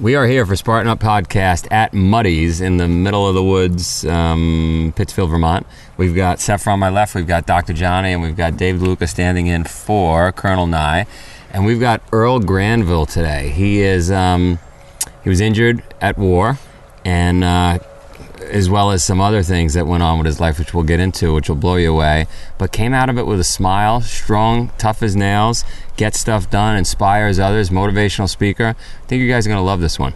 We are here for Spartan Up podcast at Muddy's in the middle of the woods, Pittsfield, Vermont. We've got Seth on my left, we've got Dr. Johnny, and we've got David Luca standing in for Colonel Nye. And we've got Earl Granville today. He was injured at war, and as well as some other things that went on with his life, which we'll get into, which will blow you away, but came out of it with a smile, strong, tough as nails, gets stuff done, inspires others, motivational speaker. I think you guys are going to love this one.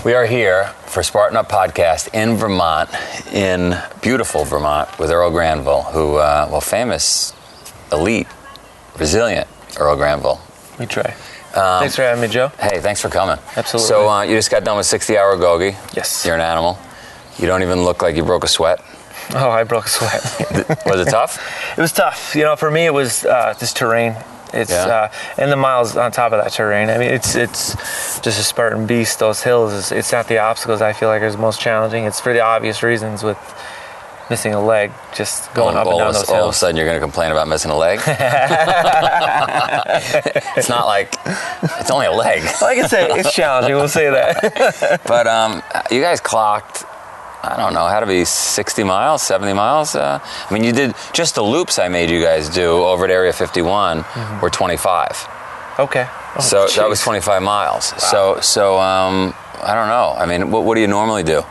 We are here for Spartan Up podcast in Vermont, in beautiful Vermont, with Earl Granville, who, famous, elite, resilient Earl Granville. We try. Thanks for having me, Joe. Hey, thanks for coming. Absolutely. So you just got done with 60-hour Agoge. Yes. You're an animal. You don't even look like you broke a sweat. Oh, I broke a sweat. Was it tough? It was tough. You know, for me, it was this terrain. It's and the miles on top of that terrain. I mean, it's just a Spartan beast. Those hills. It's not the obstacles I feel like is most challenging. It's for the obvious reasons with missing a leg, just going up and down those hills. All of a sudden, you're going to complain about missing a leg? It's not like it's only a leg. Like I say, it's challenging. We'll say that. But you guys clocked, I don't know, had to be 60 miles, 70 miles. I mean, you did just the loops I made you guys do over at Area 51 were 25. Okay. Oh, so geez. that was 25 miles. Wow. So I don't know. I mean, what do you normally do?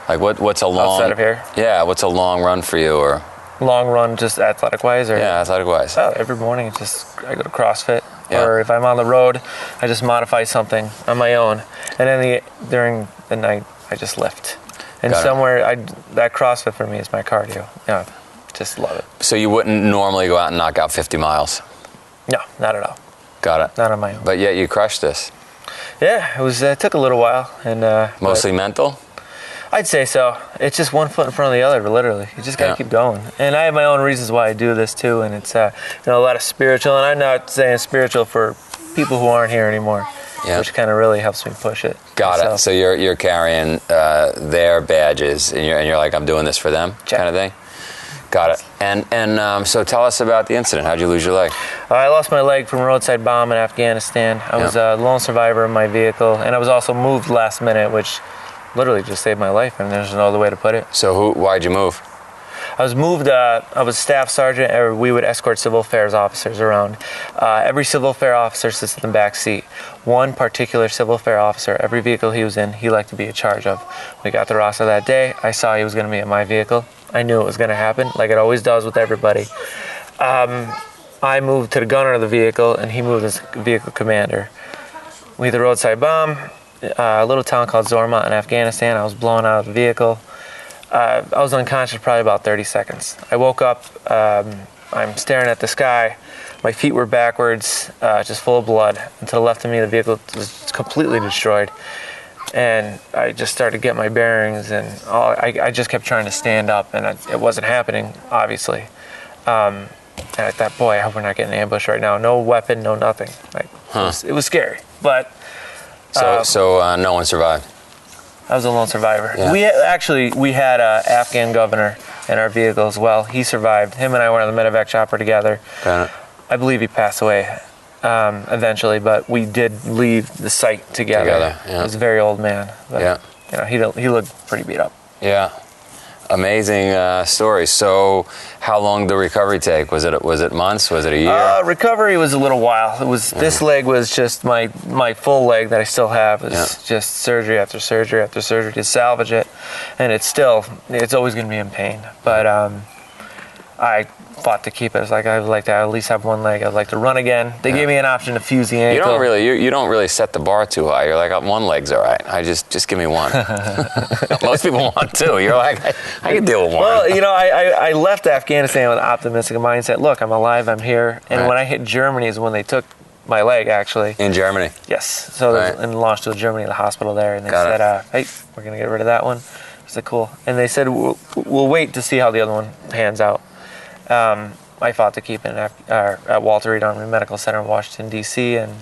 Like what's a long outside of here? Yeah, what's a long run for you or long run, just athletic wise, or athletic wise? Every morning, I go to CrossFit, or if I'm on the road, I just modify something on my own, and then during the night, I just lift. And that CrossFit for me is my cardio. Yeah, just love it. So you wouldn't normally go out and knock out 50 miles? No, not at all. Got it. Not on my own. But yet you crushed this. Yeah, it took a little while, and mostly mental. I'd say so. It's just one foot in front of the other, literally. You just gotta keep going. And I have my own reasons why I do this too, and it's a lot of spiritual. And I'm not saying spiritual for people who aren't here anymore. Yeah. Which kind of really helps me push it. Got it. So you're carrying their badges, and you're like, I'm doing this for them, kind of thing. Got it. And so tell us about the incident. How'd you lose your leg? I lost my leg from a roadside bomb in Afghanistan. I was a lone survivor in my vehicle, and I was also moved last minute, which literally just saved my life, and there's no other way to put it. So why'd you move? I was moved, I was staff sergeant, and we would escort civil affairs officers around. Every civil affairs officer sits in the back seat. One particular civil affairs officer, every vehicle he was in, he liked to be in charge of. We got the roster that day. I saw he was going to be in my vehicle. I knew it was going to happen, like it always does with everybody. I moved to the gunner of the vehicle, and he moved as vehicle commander. We had the roadside bomb, a little town called Zorma in Afghanistan. I was blown out of the vehicle. I was unconscious probably about 30 seconds. I woke up, I'm staring at the sky. My feet were backwards, just full of blood. And to the left of me, the vehicle was completely destroyed. And I just started to get my bearings, and I just kept trying to stand up, and it wasn't happening, obviously. And I thought, boy, I hope we're not getting ambushed right now. No weapon, no nothing. It was scary, but... So no one survived? I was a lone survivor. Yeah. We had an Afghan governor in our vehicle as well. He survived. Him and I were on the medevac chopper together. Got it. I believe he passed away eventually, but we did leave the site together. He was a very old man. But, he looked pretty beat up. Yeah. Amazing story. So how long did the recovery take? Was it months? Was it a year? Recovery was a little while. It was this leg was just my full leg that I still have. It's just surgery after surgery after surgery to salvage it, and it's always going to be in pain. But I fought to keep it. I was like, I'd like to at least have one leg. I'd like to run again. They gave me an option to fuse the ankle. You don't really set the bar too high. You're like, one leg's all right. I just give me one. Most people want two. You're like, I can deal with one. Well, I left Afghanistan with an optimistic mindset. Look, I'm alive. I'm here. And when I hit Germany is when they took my leg, actually. In Germany? Yes. So and launched to Germany, the hospital there, and they said, hey, we're going to get rid of that one. I said, cool. And they said, we'll wait to see how the other one pans out. I fought to keep it at Walter Reed Army Medical Center in Washington, D.C., and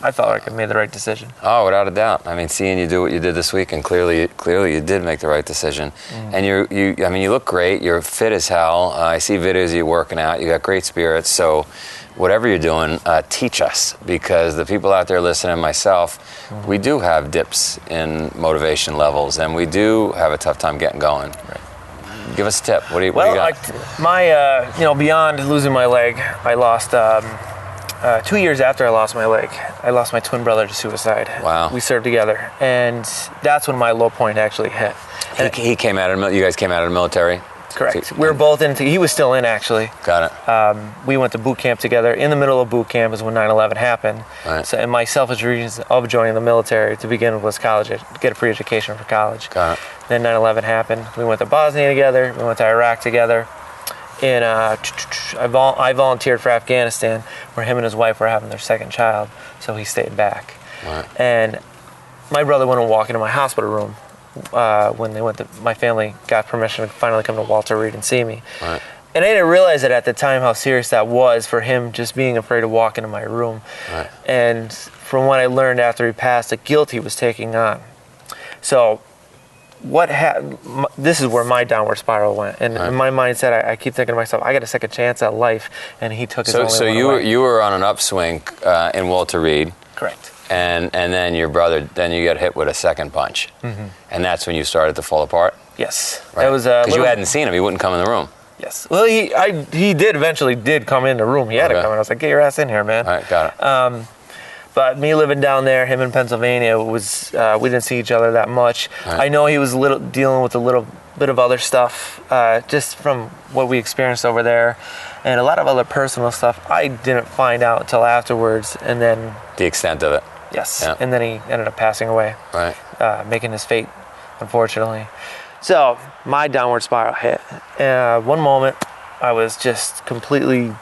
I felt like I made the right decision. Oh, without a doubt. I mean, seeing you do what you did this week, and clearly you did make the right decision. And you look great. You're fit as hell. I see videos of you working out. You got great spirits. So whatever you're doing, teach us, because the people out there listening, myself, we do have dips in motivation levels, and we do have a tough time getting going. Right. Give us a tip. What do you got? Beyond losing my leg, I lost 2 years after I lost my leg. I lost my twin brother to suicide. Wow. We served together, and that's when my low point actually hit. He came out of you guys came out of the military? Correct. We were both in. He was still in, actually. Got it. We went to boot camp together. In the middle of boot camp is when 9/11 happened. Right. So, and my selfish reasons of joining the military to begin with was college, get a free education for college. Got it. Then 9/11 happened. We went to Bosnia together. We went to Iraq together. And I volunteered for Afghanistan, where him and his wife were having their second child, so he stayed back. Right. And my brother wouldn't walk into my hospital room when my family got permission to finally come to Walter Reed and see me. Right. And I didn't realize it at the time how serious that was for him, just being afraid to walk into my room. Right. And from what I learned after he passed, the guilt he was taking on. So what happened? This is where my downward spiral went, and in my mindset, I keep thinking to myself, I got a second chance at life, and he took his only one away. So you were on an upswing in Walter Reed. Correct. And then your brother, then you got hit with a second punch, and that's when you started to fall apart. Yes, right. That was because you hadn't seen him; he wouldn't come in the room. Yes. Well, he eventually did come in the room. He had to come in. I was like, get your ass in here, man. All right, got it. But me living down there, him in Pennsylvania, was we didn't see each other that much. Right. I know he was dealing with a little bit of other stuff, just from what we experienced over there, and a lot of other personal stuff. I didn't find out until afterwards, and then the extent of it. Yes, yeah. And then he ended up passing away. Right. Making his fate, unfortunately. So my downward spiral hit. One moment, I was just completely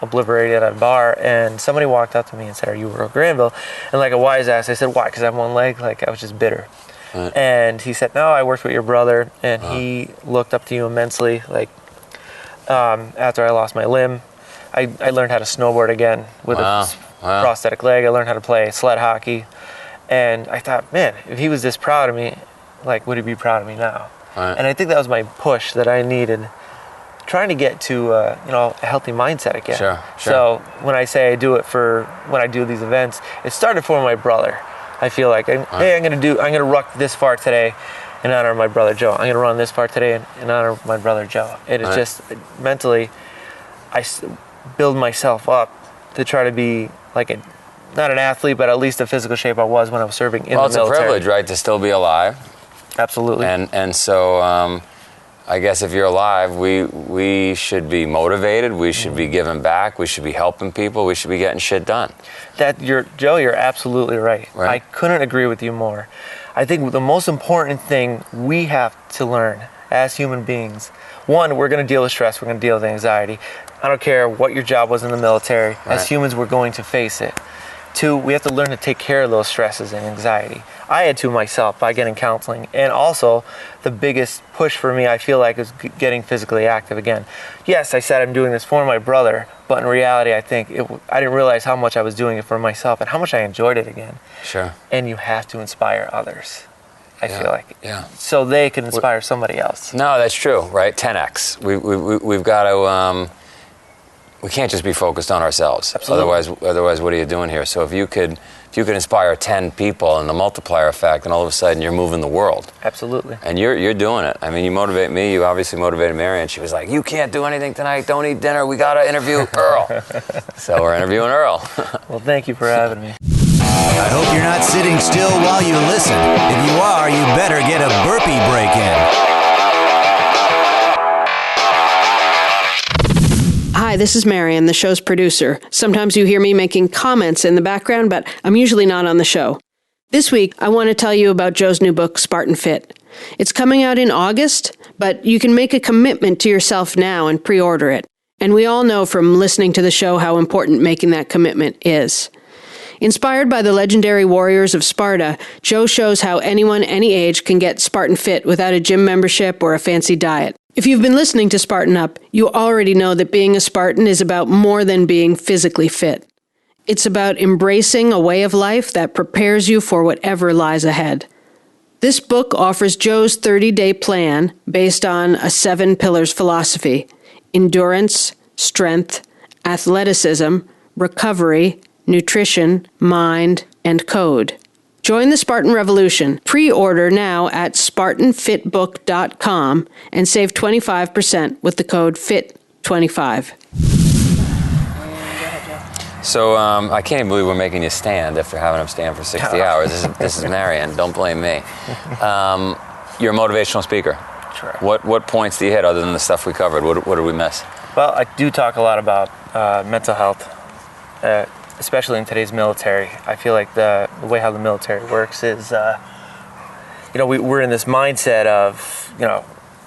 obliterated at a bar, and somebody walked up to me and said, "Are you Earl Granville?" And like a wise ass, I said, "Why?" Because I have one leg. Like, I was just bitter. Right. And he said, "No, I worked with your brother, and he looked up to you immensely. Like, after I lost my limb, I learned how to snowboard again with a prosthetic leg. I learned how to play sled hockey, and I thought, man, if he was this proud of me, like, would he be proud of me now?" Right. And I think that was my push that I needed, trying to get to a healthy mindset again. Sure. So when I say I do it when I do these events, it started for my brother. I feel like, hey, I'm gonna ruck this far today in honor of my brother Joe. I'm gonna run this far today in honor of my brother Joe. It is just mentally, I build myself up to try to be like not an athlete, but at least the physical shape I was when I was serving in the military. Well, it's a privilege, right, to still be alive. Absolutely. And so I guess if you're alive, we should be motivated. We should be giving back. We should be helping people. We should be getting shit done. Joe, you're absolutely right. I couldn't agree with you more. I think the most important thing we have to learn as human beings, one, we're going to deal with stress. We're going to deal with anxiety. I don't care what your job was in the military. As humans, we're going to face it. Two, we have to learn to take care of those stresses and anxiety. I had to myself by getting counseling, and also the biggest push for me, I feel like, is getting physically active again. Yes, I said I'm doing this for my brother, but in reality, I think I didn't realize how much I was doing it for myself and how much I enjoyed it again. Sure. And you have to inspire others, I feel like, so they can inspire somebody else. No, that's true, right? 10x. We've got to. We can't just be focused on ourselves. Absolutely. Otherwise, what are you doing here? So if you could inspire 10 people and the multiplier effect, and all of a sudden you're moving the world. Absolutely. And you're doing it. I mean, you motivate me. You obviously motivated Mary, and she was like, "You can't do anything tonight. Don't eat dinner. We got to interview Earl." So we're interviewing Earl. Well, thank you for having me. I hope you're not sitting still while you listen. If you are, you better get a burpee break in. Hi, this is Marion, the show's producer. Sometimes you hear me making comments in the background, but I'm usually not on the show. This week, I want to tell you about Joe's new book, Spartan Fit. It's coming out in August, but you can make a commitment to yourself now and pre-order it. And we all know from listening to the show how important making that commitment is. Inspired by the legendary warriors of Sparta, Joe shows how anyone, any age, can get Spartan Fit without a gym membership or a fancy diet. If you've been listening to Spartan Up, you already know that being a Spartan is about more than being physically fit. It's about embracing a way of life that prepares you for whatever lies ahead. This book offers Joe's 30-day plan based on a 7 pillars philosophy: endurance, strength, athleticism, recovery, nutrition, mind, and code. Join the Spartan Revolution. Pre-order now at SpartanFitBook.com and save 25% with the code FIT25. So I can't even believe we're making you stand after having him stand for 60 hours. This is Marion. Don't blame me. You're a motivational speaker. Sure. What points do you hit other than the stuff we covered? What did we miss? Well, I do talk a lot about mental health, especially in today's military. I feel like the way how the military works is, we're in this mindset of,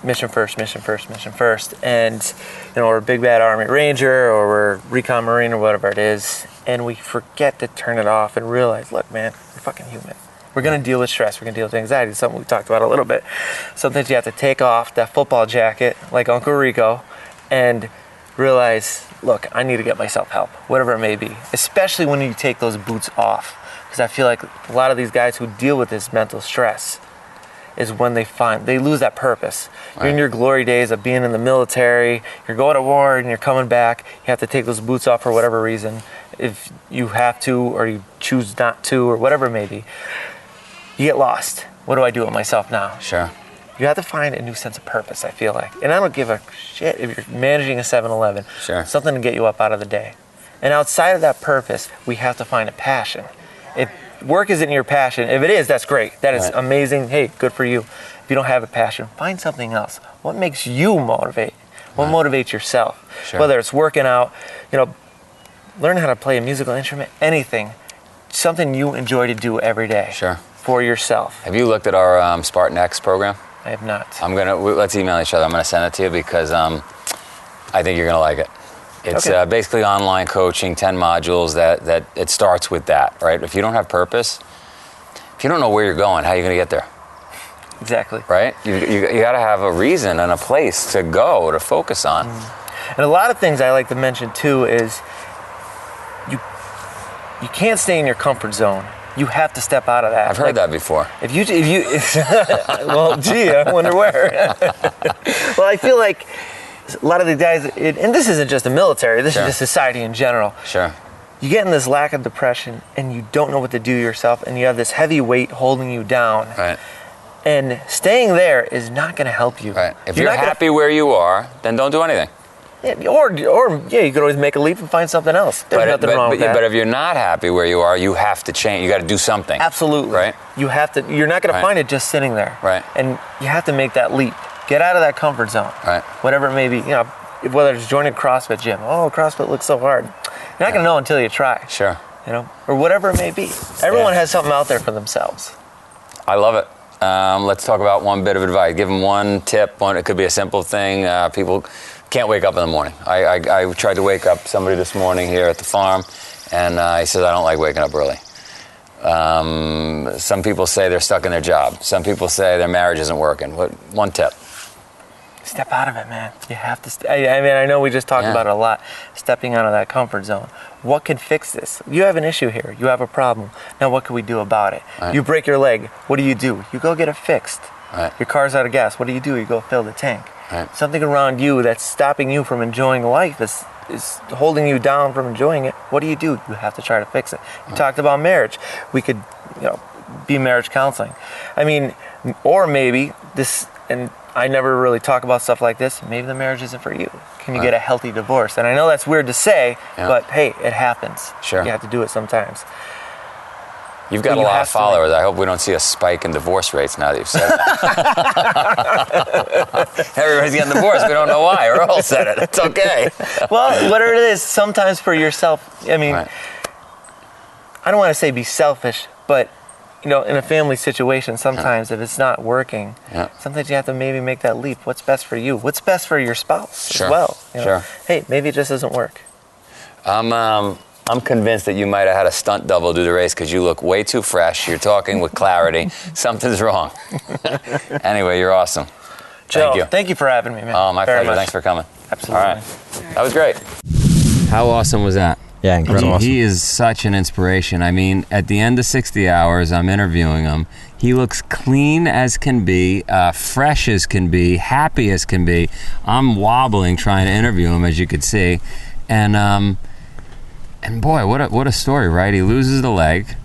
mission first, mission first, mission first. And, we're a big bad Army Ranger or we're Recon Marine or whatever it is. And we forget to turn it off and realize, look, man, we're fucking human. We're going to deal with stress. We're going to deal with anxiety. Something we talked about a little bit. Sometimes you have to take off that football jacket like Uncle Rico and realize, look, I need to get myself help, whatever it may be. Especially when you take those boots off. Because I feel like a lot of these guys who deal with this mental stress is when they lose that purpose. Right. You're in your glory days of being in the military, you're going to war and you're coming back, you have to take those boots off for whatever reason. If you have to or you choose not to or whatever it may be, you get lost. What do I do with myself now? Sure. You have to find a new sense of purpose, I feel like. And I don't give a shit if you're managing a 7-Eleven. Sure. Something to get you up out of the day. And outside of that purpose, we have to find a passion. If work isn't your passion, if it is, that's great. That is amazing. Hey, good for you. If you don't have a passion, find something else. What makes you motivate? What motivates yourself? Sure. Whether it's working out, learn how to play a musical instrument, anything. Something you enjoy to do every day. Sure. For yourself. Have you looked at our Spartan X program? I have not. Let's email each other. I'm gonna send it to you because I think you're gonna like it. It's basically online coaching, 10 modules that it starts with that, right? If you don't have purpose, if you don't know where you're going, how are you gonna get there? Exactly. Right? You gotta have a reason and a place to go, to focus on. And a lot of things I like to mention too is you can't stay in your comfort zone. You have to step out of that. I've heard that before. If you well, gee, I wonder where. Well, I feel like a lot of the guys, and this isn't just the military, this is just society in general. Sure. You get in this lack of depression and you don't know what to do yourself and you have this heavy weight holding you down. Right. And staying there is not going to help you. Right. If you're happy where you are, then don't do anything. Yeah, or you could always make a leap and find something else. There's nothing wrong with that. But if you're not happy where you are, you have to change. You got to do something. Absolutely. Right. You have to. You're not going to find it just sitting there. Right. And you have to make that leap. Get out of that comfort zone. Right. Whatever it may be. Whether it's joining a CrossFit gym. Oh, CrossFit looks so hard. You're not going to know until you try. Sure. Or whatever it may be. Everyone has something out there for themselves. I love it. Let's talk about one bit of advice. Give them one tip. It could be a simple thing. People can't wake up in the morning. I tried to wake up somebody this morning here at the farm, and he says, I don't like waking up early. Some people say they're stuck in their job. Some people say their marriage isn't working. One tip? Step out of it, man. You have to. I know we just talked about it a lot. Stepping out of that comfort zone. What can fix this? You have an issue here. You have a problem. Now what can we do about it? Right. You break your leg. What do? You go get it fixed. Right. Your car's out of gas. What do? You go fill the tank. Right. Something around you that's stopping you from enjoying life is holding you down from enjoying it. What do? You have to try to fix it. You talked about marriage. We could, be marriage counseling. Or maybe this, and I never really talk about stuff like this, maybe the marriage isn't for you. Can you get a healthy divorce? And I know that's weird to say, but hey, it happens. Sure. You have to do it sometimes. You've got a lot of followers. I hope we don't see a spike in divorce rates now that you've said that. Everybody's getting divorced. We don't know why. Earl said it. It's okay. Well, whatever it is, sometimes for yourself, Right. I don't want to say be selfish, but in a family situation, sometimes if it's not working, sometimes you have to maybe make that leap. What's best for you? What's best for your spouse as well? Sure. Hey, maybe it just doesn't work. I'm convinced that you might have had a stunt double do the race because you look way too fresh. You're talking with clarity. Something's wrong. Anyway, you're awesome. Joe, thank you for having me, man. Oh, my Very pleasure. much. Thanks for coming. Absolutely. All right. That was great. How awesome was that? Yeah, incredible. He is such an inspiration. I mean, at the end of 60 hours, I'm interviewing him. He looks clean as can be, fresh as can be, happy as can be. I'm wobbling trying to interview him, as you could see. And boy, what a story, right? He loses the leg.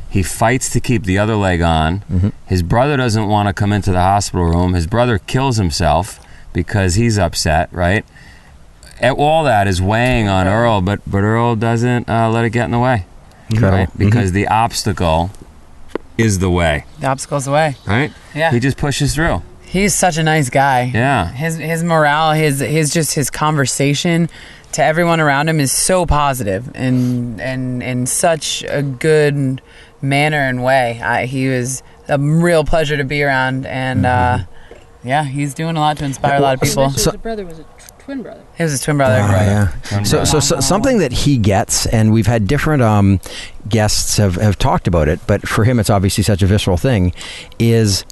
He fights to keep the other leg on. Mm-hmm. His brother doesn't want to come into the hospital room. His brother kills himself because he's upset, right? All that is weighing on Earl, but Earl doesn't let it get in the way, right? Because the obstacle is the way. The obstacle's the way, right? Yeah. He just pushes through. He's such a nice guy. Yeah. His morale, his conversation to everyone around him is so positive and such a good manner and way. He was a real pleasure to be around, and he's doing a lot to inspire a lot of people. So his brother was a twin brother. He was his twin brother. Yeah. So something that he gets, and we've had different guests have talked about it, but for him it's obviously such a visceral thing, is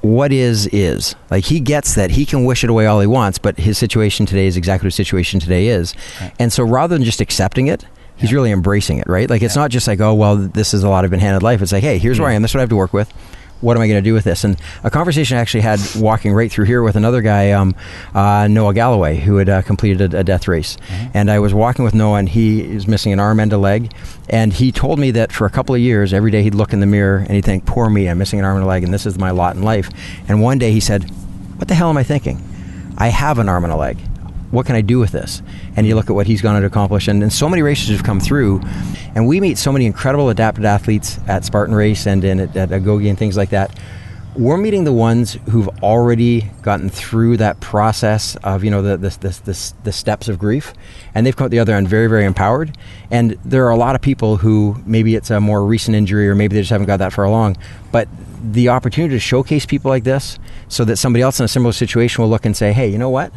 what is. Like, he gets that he can wish it away all he wants, but his situation today is exactly what his situation today is. Right. And so rather than just accepting it, he's really embracing it, right? Like, it's not just like, oh, well, this is a lot of been-handed life. It's like, hey, here's where I am. This is what I have to work with. What am I going to do with this? And a conversation I actually had walking right through here with another guy, Noah Galloway, who had completed a death race. Mm-hmm. And I was walking with Noah, and he is missing an arm and a leg. And he told me that for a couple of years, every day he'd look in the mirror and he'd think, poor me, I'm missing an arm and a leg, and this is my lot in life. And one day he said, what the hell am I thinking? I have an arm and a leg. What can I do with this? And you look at what he's gone to accomplish, and so many races have come through, and we meet so many incredible adapted athletes at Spartan Race and at Agoge and things like that. We're meeting the ones who've already gotten through that process of, the steps of grief, and they've come out the other end very, very empowered. And there are a lot of people who maybe it's a more recent injury, or maybe they just haven't got that far along, but the opportunity to showcase people like this so that somebody else in a similar situation will look and say, hey, you know what?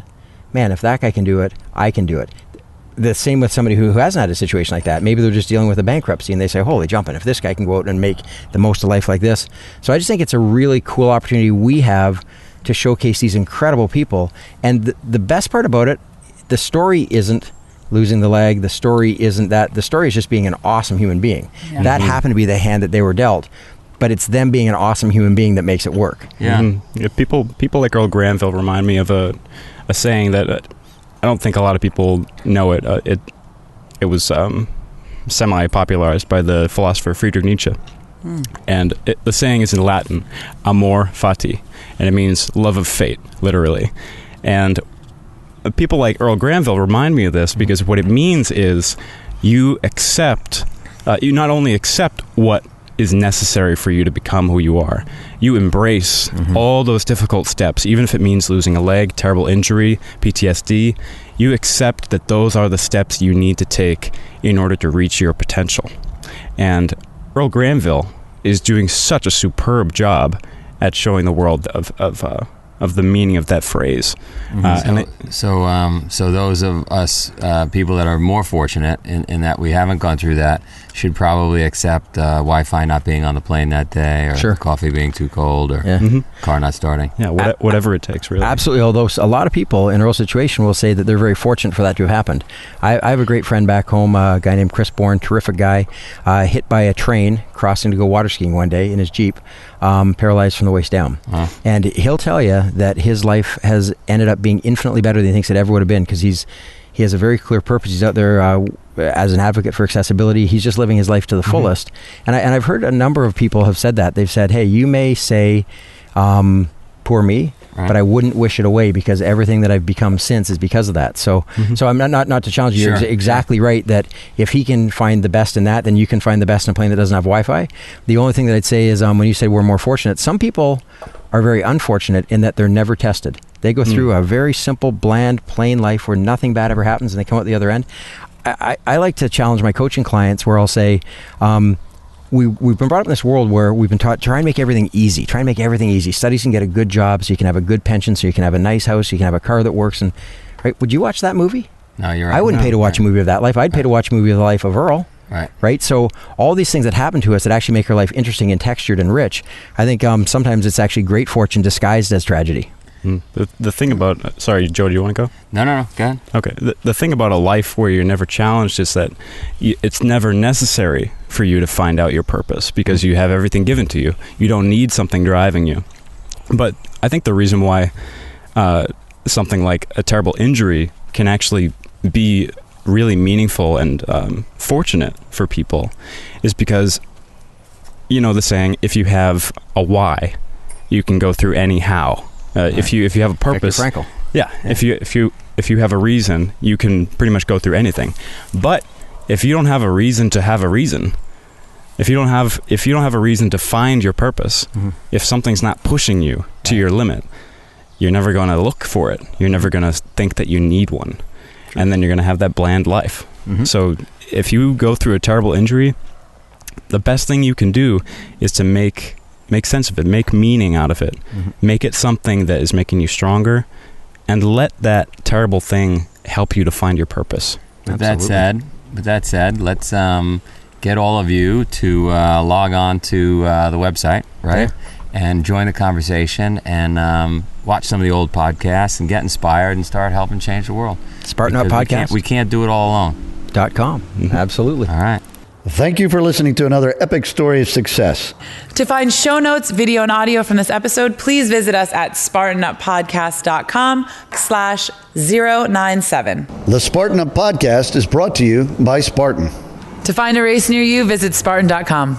Man, if that guy can do it, I can do it. The same with somebody who hasn't had a situation like that. Maybe they're just dealing with a bankruptcy and they say, holy jumping, if this guy can go out and make the most of life like this. So I just think it's a really cool opportunity we have to showcase these incredible people. And the best part about it, the story isn't losing the leg. The story isn't that. The story is just being an awesome human being. Yeah. That happened to be the hand that they were dealt. But it's them being an awesome human being that makes it work. Yeah. Mm-hmm. Yeah, people like Earl Granville remind me of a saying that I don't think a lot of people know it. It was semi-popularized by the philosopher Friedrich Nietzsche. And the saying is in Latin, Amore Fati, and it means love of fate, literally. And people like Earl Granville remind me of this because what it means is you not only accept what is necessary for you to become who you are. You embrace all those difficult steps, even if it means losing a leg, terrible injury, PTSD. You accept that those are the steps you need to take in order to reach your potential. And Earl Granville is doing such a superb job at showing the world of the meaning of that phrase. So those of us people that are more fortunate in that we haven't gone through that should probably accept Wi-Fi not being on the plane that day, or coffee being too cold, or car not starting. Yeah, whatever it takes, really. Absolutely, although a lot of people in Earl's situation will say that they're very fortunate for that to have happened. I have a great friend back home, a guy named Chris Bourne, terrific guy, hit by a train crossing to go water skiing one day in his Jeep, paralyzed from the waist down. And he'll tell you that his life has ended up being infinitely better than he thinks it ever would have been, because he has a very clear purpose. He's out there as an advocate for accessibility. He's just living his life to the fullest. And I've heard a number of people have said that. They've said, hey, you may say, poor me, but I wouldn't wish it away, because everything that I've become since is because of that. So so I'm not to challenge you. You're exactly right that if he can find the best in that, then you can find the best in a plane that doesn't have Wi-Fi. The only thing that I'd say is when you say we're more fortunate, some people are very unfortunate in that they're never tested. They go through a very simple, bland, plain life where nothing bad ever happens, and they come out the other end. I like to challenge my coaching clients where I'll say, we've been brought up in this world where we've been taught, try and make everything easy. Try and make everything easy. Studies can get a good job, so you can have a good pension, so you can have a nice house, so you can have a car that works. And right, would you watch that movie? No, you're right. I wouldn't pay to watch a movie of that life. I'd pay to watch a movie of the life of Earl. Right. So all these things that happen to us that actually make our life interesting and textured and rich, I think sometimes it's actually great fortune disguised as tragedy. The thing about, sorry, Joe, do you want to go? No, go ahead. Okay. The thing about a life where you're never challenged is that it's never necessary for you to find out your purpose because you have everything given to you. You don't need something driving you. But I think the reason why something like a terrible injury can actually be really meaningful and fortunate for people is because, you know the saying, if you have a why, you can go through any how. If you have a purpose, Frankel. Yeah. If you have a reason, you can pretty much go through anything. But if you don't have a reason to have a reason, if you don't have a reason to find your purpose, if something's not pushing you to your limit, you're never going to look for it. You're never going to think that you need one, and then you're going to have that bland life. So if you go through a terrible injury, the best thing you can do is to make sense of it, make meaning out of it, make it something that is making you stronger, and let that terrible thing help you to find your purpose. With that said, let's get all of you to log on to the website, right? Yeah. And join the conversation and watch some of the old podcasts and get inspired and start helping change the world. Spartan Up podcast. We can't do it all alone. .com. Absolutely. All right. Thank you for listening to another epic story of success. To find show notes, video, and audio from this episode, please visit us at SpartanUpPodcast.com/097. The Spartan Up Podcast is brought to you by Spartan. To find a race near you, visit Spartan.com.